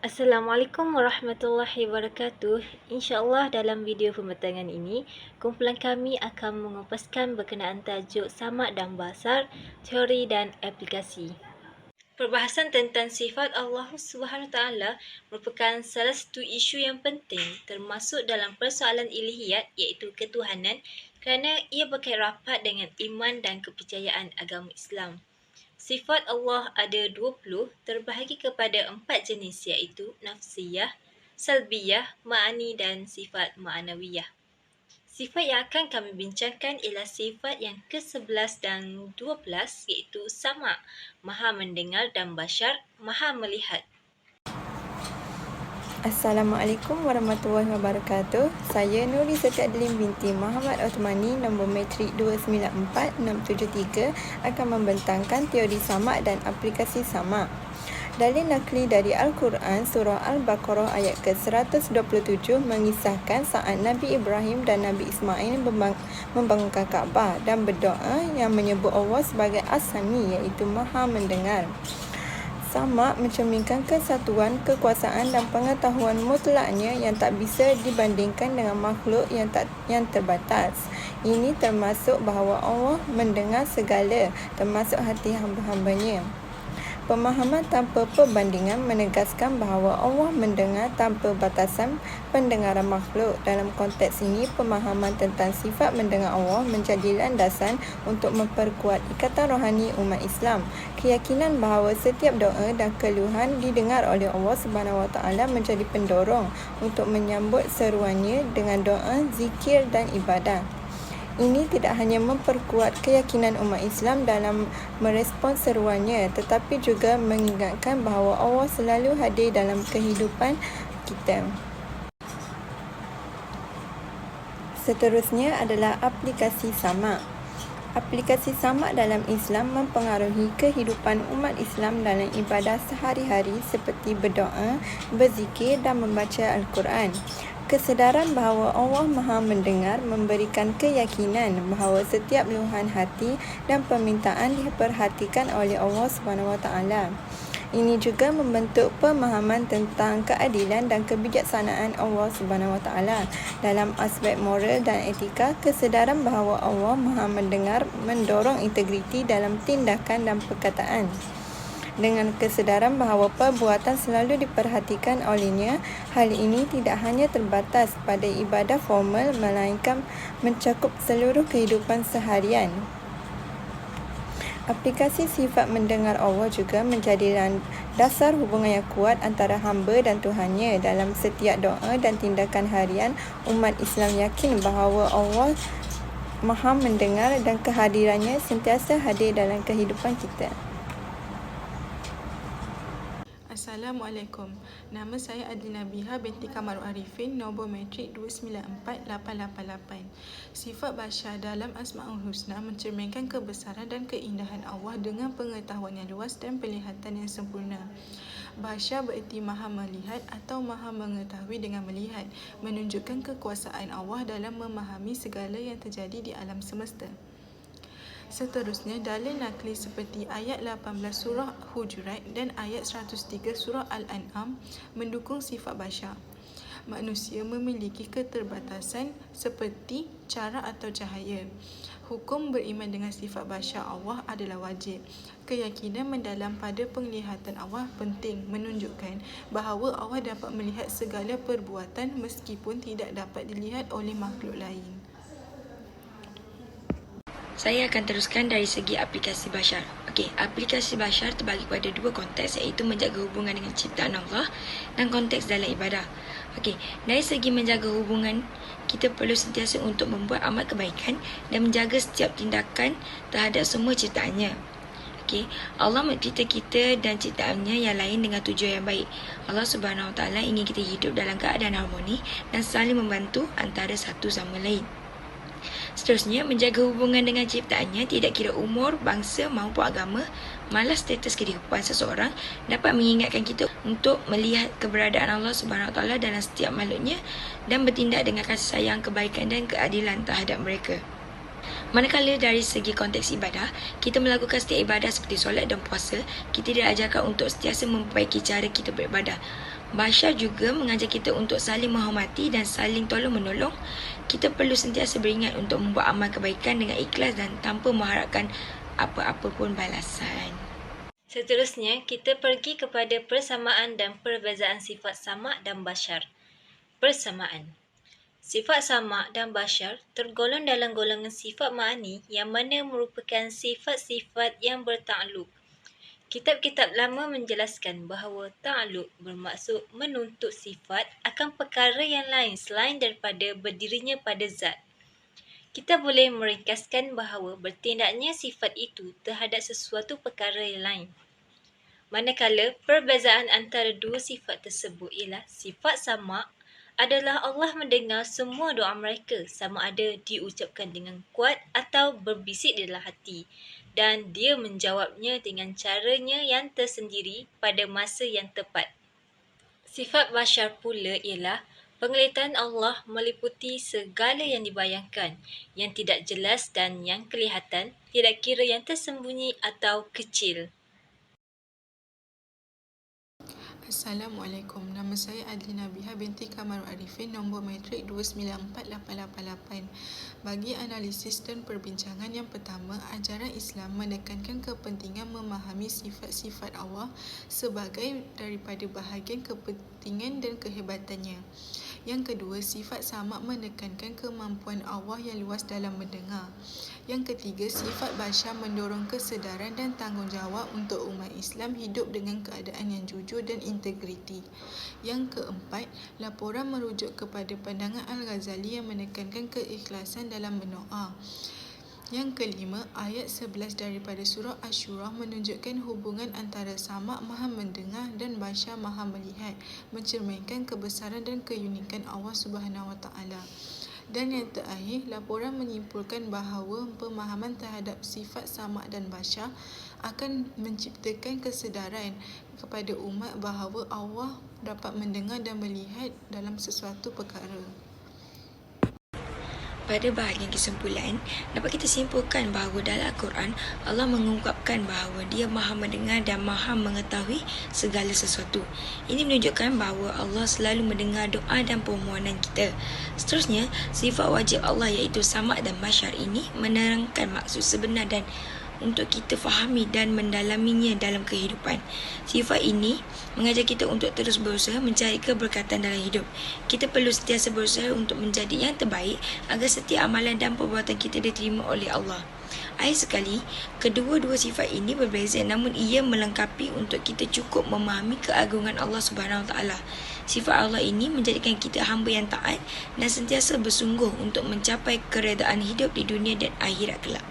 Assalamualaikum warahmatullahi wabarakatuh. InsyaAllah dalam video pembentangan ini, kumpulan kami akan mengupaskan berkenaan tajuk samak dan basar, teori dan aplikasi. Perbahasan tentang sifat Allah SWT merupakan salah satu isu yang penting termasuk dalam persoalan ilahiyat iaitu ketuhanan kerana ia berkait rapat dengan iman dan kepercayaan agama Islam. Sifat Allah ada 20 terbahagi kepada 4 jenis iaitu nafsiyah, salbiyah, ma'ani dan sifat ma'nawiyah. Sifat yang akan kami bincangkan ialah sifat yang ke-11 dan 12 iaitu sama', maha mendengar dan basyar, maha melihat. Assalamualaikum warahmatullahi wabarakatuh. Saya Nuri Setiadelin binti Muhammad Othmani, nombor matrik 294673 akan membentangkan teori samak dan aplikasi samak. Dalil nakli dari Al-Quran surah Al-Baqarah ayat ke-127 mengisahkan saat Nabi Ibrahim dan Nabi Ismail membangunkan Kaabah dan berdoa yang menyebut Allah sebagai As-Sami iaitu Maha Mendengar. Samak mencerminkan kesatuan, kekuasaan dan pengetahuan mutlaknya yang tak bisa dibandingkan dengan makhluk yang terbatas. Ini termasuk bahawa Allah mendengar segala, termasuk hati hamba-hambanya. Pemahaman tanpa perbandingan menegaskan bahawa Allah mendengar tanpa batasan pendengaran makhluk. Dalam konteks ini, pemahaman tentang sifat mendengar Allah menjadi landasan untuk memperkuat ikatan rohani umat Islam. Keyakinan bahawa setiap doa dan keluhan didengar oleh Allah SWT menjadi pendorong untuk menyambut seruannya dengan doa, zikir dan ibadah. Ini tidak hanya memperkuat keyakinan umat Islam dalam merespon seruannya, tetapi juga mengingatkan bahawa Allah selalu hadir dalam kehidupan kita. Seterusnya adalah aplikasi samak. Aplikasi samak dalam Islam mempengaruhi kehidupan umat Islam dalam ibadah sehari-hari seperti berdoa, berzikir dan membaca Al-Quran. Kesedaran bahawa Allah Maha Mendengar memberikan keyakinan bahawa setiap luahan hati dan permintaan diperhatikan oleh Allah SWT. Ini juga membentuk pemahaman tentang keadilan dan kebijaksanaan Allah SWT. Dalam aspek moral dan etika, kesedaran bahawa Allah Maha Mendengar mendorong integriti dalam tindakan dan perkataan. Dengan kesedaran bahawa perbuatan selalu diperhatikan olehnya, hal ini tidak hanya terbatas pada ibadah formal melainkan mencakup seluruh kehidupan seharian. Aplikasi sifat mendengar Allah juga menjadi dasar hubungan yang kuat antara hamba dan Tuhannya. Dalam setiap doa dan tindakan harian, umat Islam yakin bahawa Allah Maha Mendengar dan kehadirannya sentiasa hadir dalam kehidupan kita. Assalamualaikum. Nama saya Adlina Biha binti Kamarul Arifin, nombor matrik 294888. Sifat basyar dalam Asma'ul Husna mencerminkan kebesaran dan keindahan Allah dengan pengetahuan yang luas dan penglihatan yang sempurna. Basyar bererti maha melihat atau maha mengetahui dengan melihat, menunjukkan kekuasaan Allah dalam memahami segala yang terjadi di alam semesta. Seterusnya, dalil nakli seperti ayat 18 surah Hujurat dan ayat 103 surah Al-An'am mendukung sifat basyar. Manusia memiliki keterbatasan seperti cara atau cahaya. Hukum beriman dengan sifat basyar Allah adalah wajib. Keyakinan mendalam pada penglihatan Allah penting, menunjukkan bahawa Allah dapat melihat segala perbuatan meskipun tidak dapat dilihat oleh makhluk lain. Saya akan teruskan dari segi aplikasi basyar. Aplikasi basyar terbagi pada dua konteks iaitu menjaga hubungan dengan ciptaan Allah dan konteks dalam ibadah. Dari segi menjaga hubungan, kita perlu sentiasa untuk membuat amal kebaikan dan menjaga setiap tindakan terhadap semua ciptaannya. Allah mencipta kita dan ciptaannya yang lain dengan tujuan yang baik. Allah SWT ingin kita hidup dalam keadaan harmoni dan saling membantu antara satu sama lain. Seterusnya, menjaga hubungan dengan ciptaannya tidak kira umur, bangsa maupun agama, malah status kehidupan seseorang dapat mengingatkan kita untuk melihat keberadaan Allah SWT dalam setiap makhluknya dan bertindak dengan kasih sayang, kebaikan dan keadilan terhadap mereka. Manakala dari segi konteks ibadah, kita melakukan setiap ibadah seperti solat dan puasa, kita diajarkan untuk sentiasa memperbaiki cara kita beribadah. Bashar juga mengajar kita untuk saling menghormati dan saling tolong-menolong. Kita perlu sentiasa beringat untuk membuat amal kebaikan dengan ikhlas dan tanpa mengharapkan apa-apa pun balasan. Seterusnya, kita pergi kepada persamaan dan perbezaan sifat samak dan bashar. Persamaan. Sifat samak dan bashar tergolong dalam golongan sifat ma'ani yang mana merupakan sifat-sifat yang bertakluk. Kitab-kitab lama menjelaskan bahawa ta'alluq bermaksud menuntut sifat akan perkara yang lain selain daripada berdirinya pada zat. Kita boleh meringkaskan bahawa bertindaknya sifat itu terhadap sesuatu perkara yang lain. Manakala perbezaan antara dua sifat tersebut ialah sifat sama' adalah Allah mendengar semua doa mereka sama ada diucapkan dengan kuat atau berbisik di dalam hati. Dan dia menjawabnya dengan caranya yang tersendiri pada masa yang tepat. Sifat bashar pula ialah penglihatan Allah meliputi segala yang dibayangkan, yang tidak jelas dan yang kelihatan, tidak kira yang tersembunyi atau kecil. Assalamualaikum. Nama saya Adlina Biha binti Kamarul Arifin, nombor matrik 294888. Bagi analisis dan perbincangan yang pertama, ajaran Islam menekankan kepentingan memahami sifat-sifat Allah sebagai daripada bahagian kepentingan dan kehebatannya. Yang kedua, sifat samak menekankan kemampuan Allah yang luas dalam mendengar. Yang ketiga, sifat bashar mendorong kesedaran dan tanggungjawab untuk umat Islam hidup dengan keadaan yang jujur dan integriti. Yang keempat, laporan merujuk kepada pandangan Al-Ghazali yang menekankan keikhlasan dalam berdoa. Yang kelima, ayat 11 daripada surah Asy-Syura menunjukkan hubungan antara samak maha mendengar dan bashar maha melihat, mencerminkan kebesaran dan keunikan Allah Subhanahu Wa Taala. Dan yang terakhir, laporan menyimpulkan bahawa pemahaman terhadap sifat samak dan bashar akan menciptakan kesedaran kepada umat bahawa Allah dapat mendengar dan melihat dalam sesuatu perkara. Pada bahagian kesimpulan, dapat kita simpulkan bahawa dalam Al-Quran, Allah mengungkapkan bahawa Dia maha mendengar dan maha mengetahui segala sesuatu. Ini menunjukkan bahawa Allah selalu mendengar doa dan permohonan kita. Seterusnya, sifat wajib Allah iaitu samak dan bashar ini menerangkan maksud sebenar dan untuk kita fahami dan mendalaminya dalam kehidupan. Sifat ini mengajar kita untuk terus berusaha mencari keberkatan dalam hidup. Kita perlu sentiasa berusaha untuk menjadi yang terbaik agar setiap amalan dan perbuatan kita diterima oleh Allah. Akhir sekali, kedua-dua sifat ini berbeza namun ia melengkapi untuk kita cukup memahami keagungan Allah Subhanahu Wa Taala. Sifat Allah ini menjadikan kita hamba yang taat dan sentiasa bersungguh untuk mencapai keredaan hidup di dunia dan akhirat kelak.